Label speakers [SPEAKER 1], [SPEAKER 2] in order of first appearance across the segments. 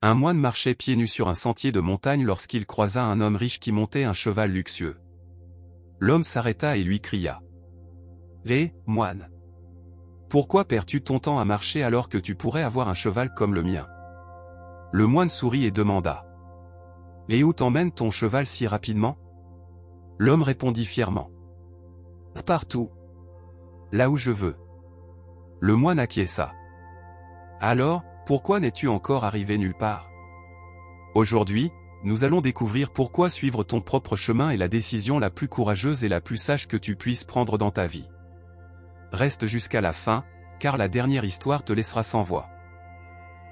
[SPEAKER 1] Un moine marchait pieds nus sur un sentier de montagne lorsqu'il croisa un homme riche qui montait un cheval luxueux. L'homme s'arrêta et lui cria. « Hé, moine! Pourquoi perds-tu ton temps à marcher alors que tu pourrais avoir un cheval comme le mien ?» Le moine sourit et demanda. « Et où t'emmène ton cheval si rapidement ?» L'homme répondit fièrement. « Partout. Là où je veux. » Le moine acquiesça. « Alors, pourquoi n'es-tu encore arrivé nulle part ?» Aujourd'hui, nous allons découvrir pourquoi suivre ton propre chemin est la décision la plus courageuse et la plus sage que tu puisses prendre dans ta vie. Reste jusqu'à la fin, car la dernière histoire te laissera sans voix.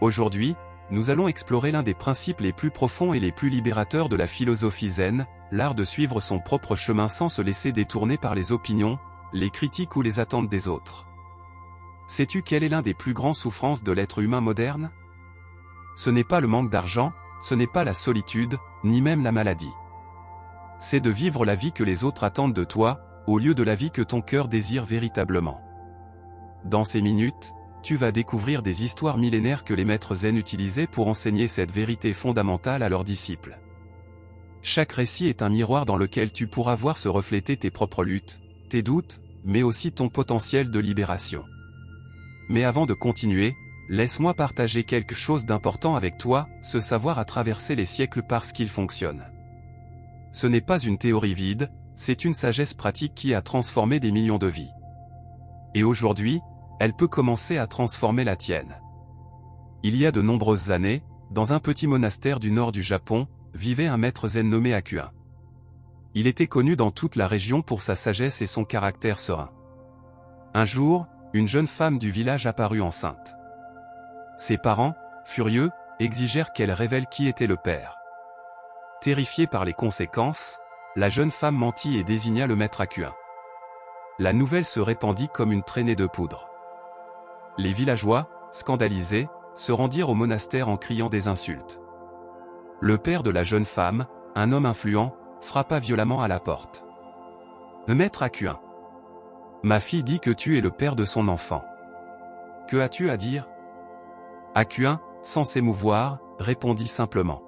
[SPEAKER 1] Aujourd'hui, nous allons explorer l'un des principes les plus profonds et les plus libérateurs de la philosophie zen, l'art de suivre son propre chemin sans se laisser détourner par les opinions, les critiques ou les attentes des autres. Sais-tu quelle est l'un des plus grandes souffrances de l'être humain moderne? Ce n'est pas le manque d'argent, ce n'est pas la solitude, ni même la maladie. C'est de vivre la vie que les autres attendent de toi, au lieu de la vie que ton cœur désire véritablement. Dans ces minutes, tu vas découvrir des histoires millénaires que les maîtres zen utilisaient pour enseigner cette vérité fondamentale à leurs disciples. Chaque récit est un miroir dans lequel tu pourras voir se refléter tes propres luttes, tes doutes, mais aussi ton potentiel de libération. Mais avant de continuer, laisse-moi partager quelque chose d'important avec toi, ce savoir a traversé les siècles parce qu'il fonctionne. Ce n'est pas une théorie vide, c'est une sagesse pratique qui a transformé des millions de vies. Et aujourd'hui, elle peut commencer à transformer la tienne. Il y a de nombreuses années, dans un petit monastère du nord du Japon, vivait un maître zen nommé Hakuin. Il était connu dans toute la région pour sa sagesse et son caractère serein. Un jour, une jeune femme du village apparut enceinte. Ses parents, furieux, exigèrent qu'elle révèle qui était le père. Terrifiée par les conséquences, la jeune femme mentit et désigna le maître Hakuin. La nouvelle se répandit comme une traînée de poudre. Les villageois, scandalisés, se rendirent au monastère en criant des insultes. Le père de la jeune femme, un homme influent, frappa violemment à la porte. « Maître Hakuin, ma fille dit que tu es le père de son enfant. Que as-tu à dire ?» Hakuin, sans s'émouvoir, répondit simplement.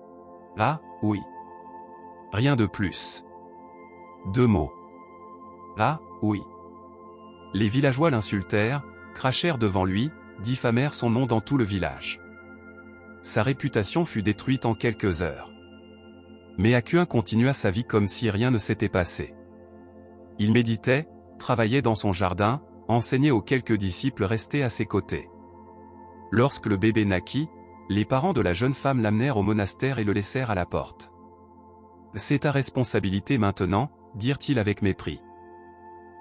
[SPEAKER 1] « Ah, oui. » Rien de plus. 2 mots. « Ah, oui. » Les villageois l'insultèrent, crachèrent devant lui, diffamèrent son nom dans tout le village. Sa réputation fut détruite en quelques heures. Mais Hakuin continua sa vie comme si rien ne s'était passé. Il méditait, travaillait dans son jardin, enseignait aux quelques disciples restés à ses côtés. Lorsque le bébé naquit, les parents de la jeune femme l'amenèrent au monastère et le laissèrent à la porte. « C'est ta responsabilité maintenant », dirent-ils avec mépris.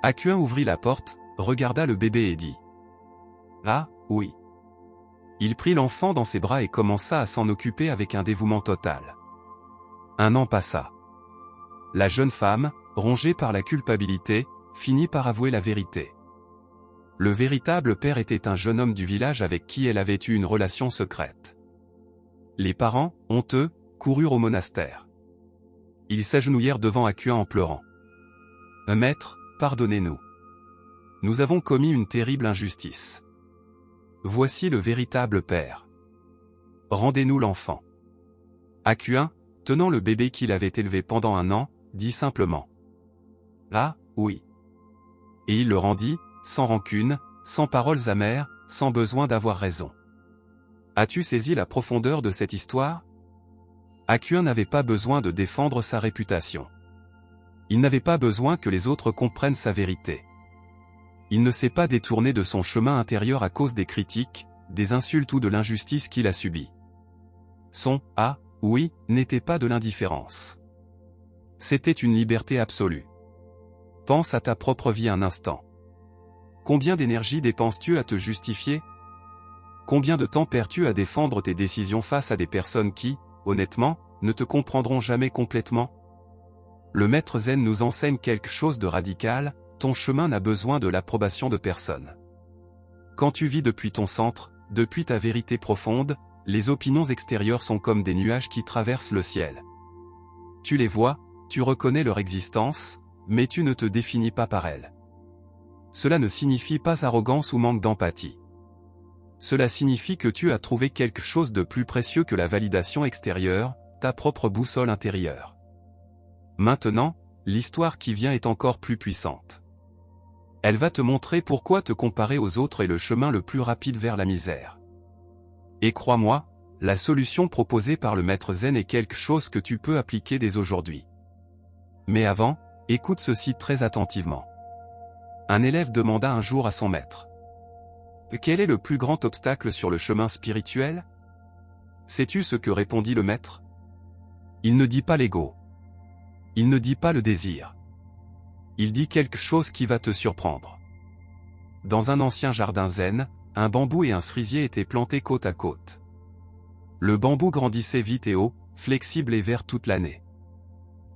[SPEAKER 1] Hakuin ouvrit la porte, regarda le bébé et dit « Ah, oui. » Il prit l'enfant dans ses bras et commença à s'en occuper avec un dévouement total. 1 an passa. La jeune femme, rongée par la culpabilité, finit par avouer la vérité. Le véritable père était un jeune homme du village avec qui elle avait eu une relation secrète. Les parents, honteux, coururent au monastère. Ils s'agenouillèrent devant Hakuin en pleurant. « Maître, pardonnez-nous. Nous avons commis une terrible injustice. Voici le véritable père. Rendez-nous l'enfant. » Hakuin, tenant le bébé qu'il avait élevé pendant 1 an, dit simplement « Ah, oui. » Et il le rendit, sans rancune, sans paroles amères, sans besoin d'avoir raison. As-tu saisi la profondeur de cette histoire? Hakuin n'avait pas besoin de défendre sa réputation. Il n'avait pas besoin que les autres comprennent sa vérité. Il ne s'est pas détourné de son chemin intérieur à cause des critiques, des insultes ou de l'injustice qu'il a subie. Son « Ah, oui » n'était pas de l'indifférence. C'était une liberté absolue. Pense à ta propre vie un instant. Combien d'énergie dépenses-tu à te justifier? Combien de temps perds-tu à défendre tes décisions face à des personnes qui, honnêtement, ne te comprendront jamais complètement? Le maître zen nous enseigne quelque chose de radical, ton chemin n'a besoin de l'approbation de personne. Quand tu vis depuis ton centre, depuis ta vérité profonde, les opinions extérieures sont comme des nuages qui traversent le ciel. Tu les vois, tu reconnais leur existence, mais tu ne te définis pas par elles. Cela ne signifie pas arrogance ou manque d'empathie. cela signifie que tu as trouvé quelque chose de plus précieux que la validation extérieure, ta propre boussole intérieure. Maintenant, l'histoire qui vient est encore plus puissante. Elle va te montrer pourquoi te comparer aux autres est le chemin le plus rapide vers la misère. Et crois-moi, la solution proposée par le maître Zen est quelque chose que tu peux appliquer dès aujourd'hui. Mais avant, écoute ceci très attentivement. Un élève demanda un jour à son maître: quel est le plus grand obstacle sur le chemin spirituel? Sais-tu ce que répondit le maître? Il ne dit pas l'ego. Il ne dit pas le désir. Il dit quelque chose qui va te surprendre. Dans un ancien jardin zen, un bambou et un cerisier étaient plantés côte à côte. Le bambou grandissait vite et haut, flexible et vert toute l'année.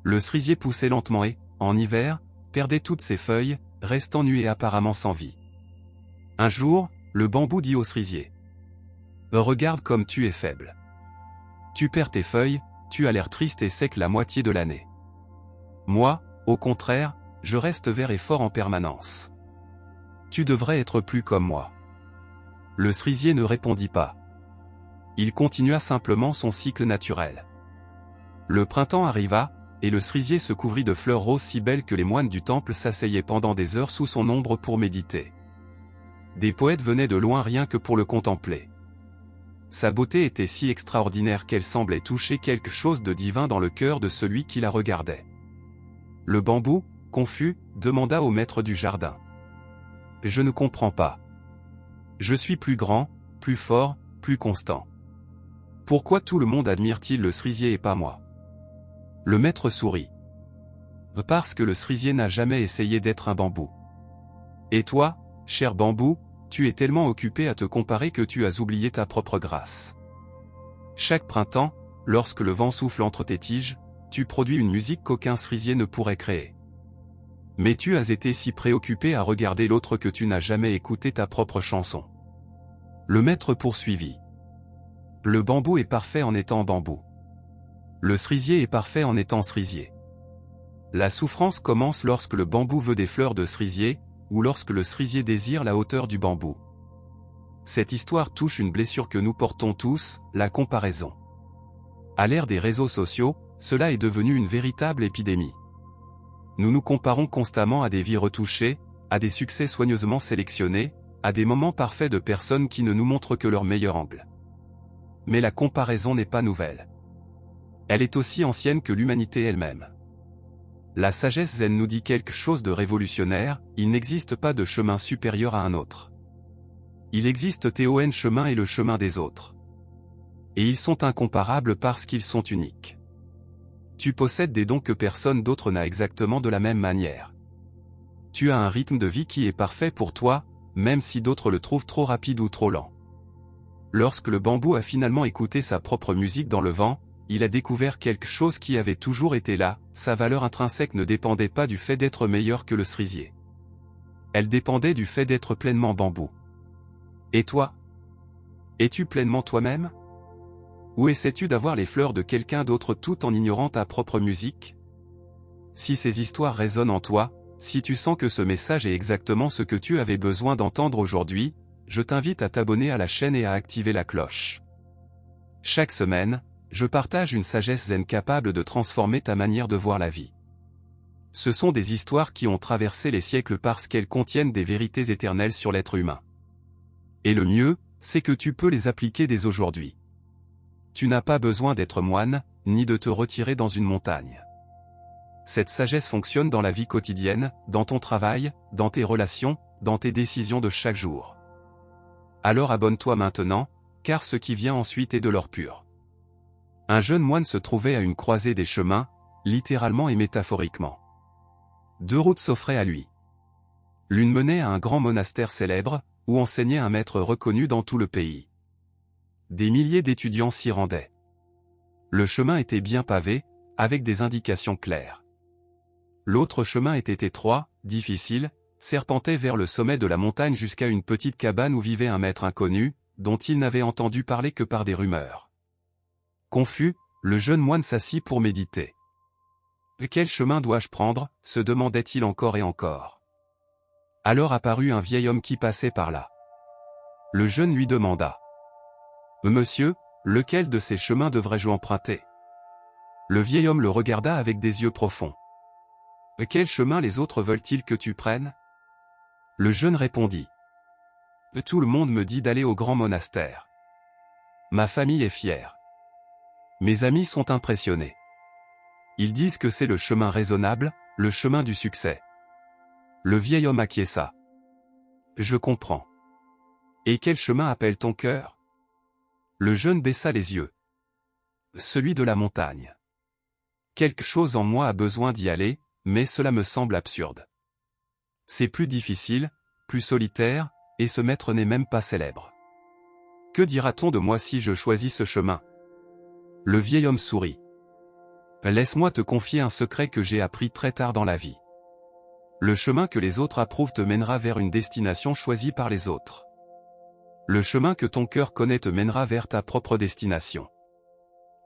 [SPEAKER 1] Le cerisier poussait lentement et, en hiver, perdait toutes ses feuilles, restant nu et apparemment sans vie. Un jour, le bambou dit au cerisier: regarde comme tu es faible. Tu perds tes feuilles, tu as l'air triste et sec la moitié de l'année. Moi, au contraire, je reste vert et fort en permanence. Tu devrais être plus comme moi. Le cerisier ne répondit pas. Il continua simplement son cycle naturel. Le printemps arriva, et le cerisier se couvrit de fleurs roses si belles que les moines du temple s'asseyaient pendant des heures sous son ombre pour méditer. Des poètes venaient de loin rien que pour le contempler. Sa beauté était si extraordinaire qu'elle semblait toucher quelque chose de divin dans le cœur de celui qui la regardait. Le bambou, confus, demanda au maître du jardin: je ne comprends pas. Je suis plus grand, plus fort, plus constant. Pourquoi tout le monde admire-t-il le cerisier et pas moi? Le maître sourit. Parce que le cerisier n'a jamais essayé d'être un bambou. Et toi, cher bambou, tu es tellement occupé à te comparer que tu as oublié ta propre grâce. Chaque printemps, lorsque le vent souffle entre tes tiges, tu produis une musique qu'aucun cerisier ne pourrait créer. Mais tu as été si préoccupé à regarder l'autre que tu n'as jamais écouté ta propre chanson. Le maître poursuivit. Le bambou est parfait en étant bambou. Le cerisier est parfait en étant cerisier. La souffrance commence lorsque le bambou veut des fleurs de cerisier, ou lorsque le cerisier désire la hauteur du bambou. Cette histoire touche une blessure que nous portons tous, la comparaison. À l'ère des réseaux sociaux, cela est devenu une véritable épidémie. Nous nous comparons constamment à des vies retouchées, à des succès soigneusement sélectionnés, à des moments parfaits de personnes qui ne nous montrent que leur meilleur angle. Mais la comparaison n'est pas nouvelle. Elle est aussi ancienne que l'humanité elle-même. La sagesse zen nous dit quelque chose de révolutionnaire: il n'existe pas de chemin supérieur à un autre. Il existe TON chemin et le chemin des autres. Et ils sont incomparables parce qu'ils sont uniques. Tu possèdes des dons que personne d'autre n'a exactement de la même manière. Tu as un rythme de vie qui est parfait pour toi, même si d'autres le trouvent trop rapide ou trop lent. Lorsque le bambou a finalement écouté sa propre musique dans le vent, il a découvert quelque chose qui avait toujours été là: sa valeur intrinsèque ne dépendait pas du fait d'être meilleur que le cerisier. Elle dépendait du fait d'être pleinement bambou. Et toi? Es-tu pleinement toi-même? Ou essaies-tu d'avoir les fleurs de quelqu'un d'autre tout en ignorant ta propre musique? Si ces histoires résonnent en toi, si tu sens que ce message est exactement ce que tu avais besoin d'entendre aujourd'hui, je t'invite à t'abonner à la chaîne et à activer la cloche. Chaque semaine, je partage une sagesse zen capable de transformer ta manière de voir la vie. Ce sont des histoires qui ont traversé les siècles parce qu'elles contiennent des vérités éternelles sur l'être humain. Et le mieux, c'est que tu peux les appliquer dès aujourd'hui. Tu n'as pas besoin d'être moine, ni de te retirer dans une montagne. Cette sagesse fonctionne dans la vie quotidienne, dans ton travail, dans tes relations, dans tes décisions de chaque jour. Alors abonne-toi maintenant, car ce qui vient ensuite est de l'or pur. Un jeune moine se trouvait à une croisée des chemins, littéralement et métaphoriquement. Deux routes s'offraient à lui. L'une menait à un grand monastère célèbre, où enseignait un maître reconnu dans tout le pays. Des milliers d'étudiants s'y rendaient. Le chemin était bien pavé, avec des indications claires. L'autre chemin était étroit, difficile, serpentait vers le sommet de la montagne jusqu'à une petite cabane où vivait un maître inconnu, dont il n'avait entendu parler que par des rumeurs. Confus, le jeune moine s'assit pour méditer. Quel chemin dois-je prendre, se demandait-il encore et encore. Alors apparut un vieil homme qui passait par là. Le jeune lui demanda. Monsieur, lequel de ces chemins devrais-je emprunter? Le vieil homme le regarda avec des yeux profonds. Quel chemin les autres veulent-ils que tu prennes? Le jeune répondit. Tout le monde me dit d'aller au grand monastère. Ma famille est fière. Mes amis sont impressionnés. Ils disent que c'est le chemin raisonnable, le chemin du succès. Le vieil homme acquiesça. Je comprends. Et quel chemin appelle ton cœur? Le jeune baissa les yeux. Celui de la montagne. Quelque chose en moi a besoin d'y aller, mais cela me semble absurde. C'est plus difficile, plus solitaire, et ce maître n'est même pas célèbre. Que dira-t-on de moi si je choisis ce chemin? Le vieil homme sourit. Laisse-moi te confier un secret que j'ai appris très tard dans la vie. Le chemin que les autres approuvent te mènera vers une destination choisie par les autres. Le chemin que ton cœur connaît te mènera vers ta propre destination.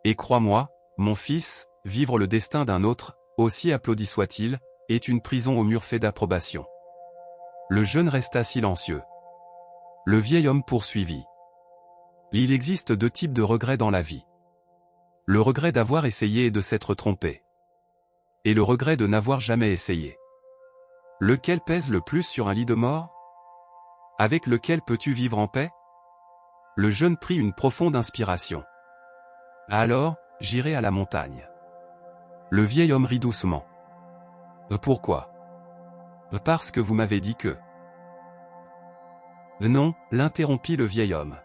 [SPEAKER 1] Et crois-moi, mon fils, vivre le destin d'un autre, aussi applaudi soit-il, est une prison au mur fait d'approbation. Le jeune resta silencieux. Le vieil homme poursuivit. Il existe 2 types de regrets dans la vie. Le regret d'avoir essayé et de s'être trompé. Et le regret de n'avoir jamais essayé. Lequel pèse le plus sur un lit de mort? Avec lequel peux-tu vivre en paix? Le jeune prit une profonde inspiration. Alors, j'irai à la montagne. Le vieil homme rit doucement. Pourquoi? Parce que vous m'avez dit que... Non, l'interrompit le vieil homme.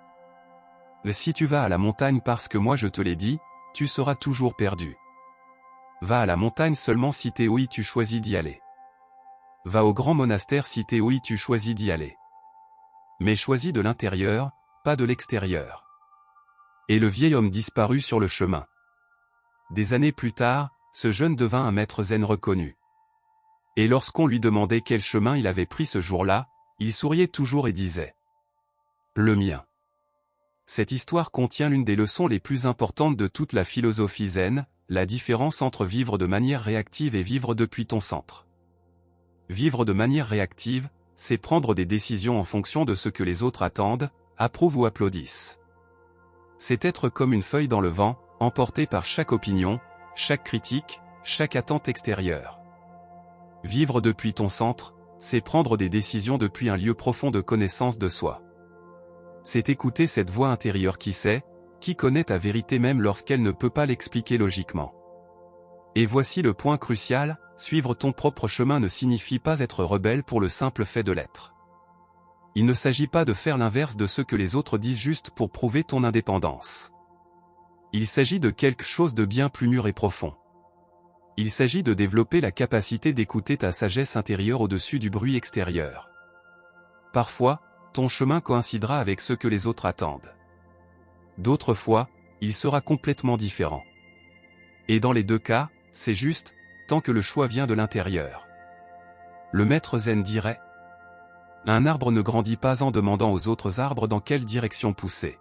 [SPEAKER 1] Si tu vas à la montagne parce que moi je te l'ai dit, tu seras toujours perdu. Va à la montagne seulement si t'es oui tu choisis d'y aller. Va au grand monastère si t'es oui tu choisis d'y aller. Mais choisis de l'intérieur, pas de l'extérieur. Et le vieil homme disparut sur le chemin. Des années plus tard, ce jeune devint un maître zen reconnu. Et lorsqu'on lui demandait quel chemin il avait pris ce jour-là, il souriait toujours et disait « Le mien ». Cette histoire contient l'une des leçons les plus importantes de toute la philosophie zen, la différence entre vivre de manière réactive et vivre depuis ton centre. Vivre de manière réactive, c'est prendre des décisions en fonction de ce que les autres attendent, approuvent ou applaudissent. C'est être comme une feuille dans le vent, emportée par chaque opinion, chaque critique, chaque attente extérieure. Vivre depuis ton centre, c'est prendre des décisions depuis un lieu profond de connaissance de soi. C'est écouter cette voix intérieure qui sait, qui connaît ta vérité même lorsqu'elle ne peut pas l'expliquer logiquement. Et voici le point crucial, suivre ton propre chemin ne signifie pas être rebelle pour le simple fait de l'être. Il ne s'agit pas de faire l'inverse de ce que les autres disent juste pour prouver ton indépendance. Il s'agit de quelque chose de bien plus mûr et profond. Il s'agit de développer la capacité d'écouter ta sagesse intérieure au-dessus du bruit extérieur. Parfois, ton chemin coïncidera avec ce que les autres attendent. D'autres fois, il sera complètement différent. Et dans les 2 cas, c'est juste, tant que le choix vient de l'intérieur. Le maître zen dirait : un arbre ne grandit pas en demandant aux autres arbres dans quelle direction pousser.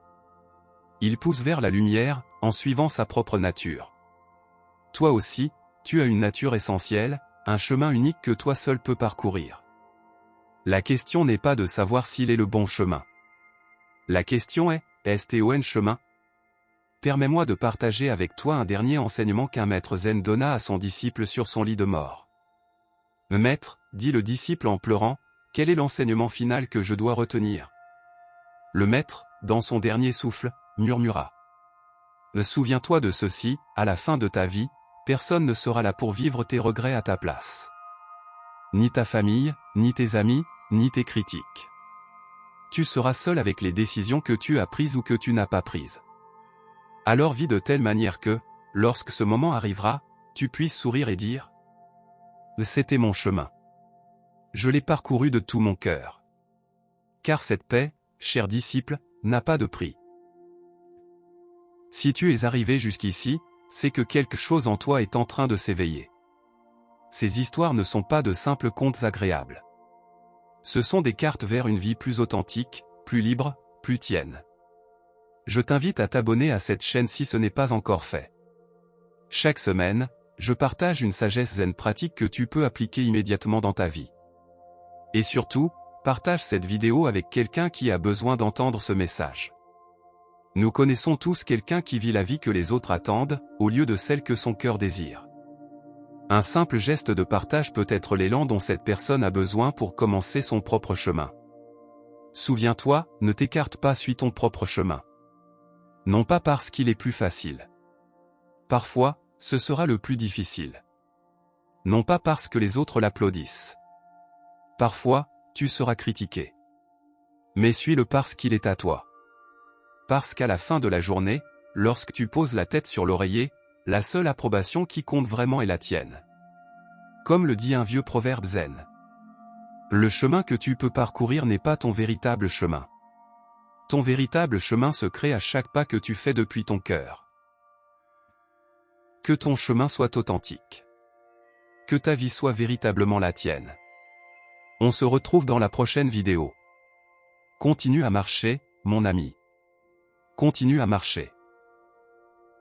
[SPEAKER 1] Il pousse vers la lumière, en suivant sa propre nature. Toi aussi, tu as une nature essentielle, un chemin unique que toi seul peux parcourir. La question n'est pas de savoir s'il est le bon chemin. La question est, est-ce ton chemin? Permets-moi de partager avec toi un dernier enseignement qu'un maître zen donna à son disciple sur son lit de mort. Maître, dit le disciple en pleurant, quel est l'enseignement final que je dois retenir? Le maître, dans son dernier souffle, murmura. Souviens-toi de ceci, à la fin de ta vie, personne ne sera là pour vivre tes regrets à ta place. Ni ta famille, ni tes amis, ni tes critiques. Tu seras seul avec les décisions que tu as prises ou que tu n'as pas prises. Alors vis de telle manière que, lorsque ce moment arrivera, tu puisses sourire et dire : c'était mon chemin. Je l'ai parcouru de tout mon cœur. Car cette paix, cher disciple, n'a pas de prix. Si tu es arrivé jusqu'ici, c'est que quelque chose en toi est en train de s'éveiller. Ces histoires ne sont pas de simples contes agréables. Ce sont des cartes vers une vie plus authentique, plus libre, plus tienne. Je t'invite à t'abonner à cette chaîne si ce n'est pas encore fait. Chaque semaine, je partage une sagesse zen pratique que tu peux appliquer immédiatement dans ta vie. Et surtout, Partage cette vidéo avec quelqu'un qui a besoin d'entendre ce message. Nous connaissons tous quelqu'un qui vit la vie que les autres attendent, au lieu de celle que son cœur désire. Un simple geste de partage peut être l'élan dont cette personne a besoin pour commencer son propre chemin. Souviens-toi, ne t'écarte pas, suis ton propre chemin. Non pas parce qu'il est plus facile. Parfois, ce sera le plus difficile. Non pas parce que les autres l'applaudissent. Parfois, tu seras critiqué. Mais suis-le parce qu'il est à toi. Parce qu'à la fin de la journée, lorsque tu poses la tête sur l'oreiller, la seule approbation qui compte vraiment est la tienne. Comme le dit un vieux proverbe zen. Le chemin que tu peux parcourir n'est pas ton véritable chemin. Ton véritable chemin se crée à chaque pas que tu fais depuis ton cœur. Que ton chemin soit authentique. Que ta vie soit véritablement la tienne. On se retrouve dans la prochaine vidéo. Continue à marcher, mon ami. Continue à marcher.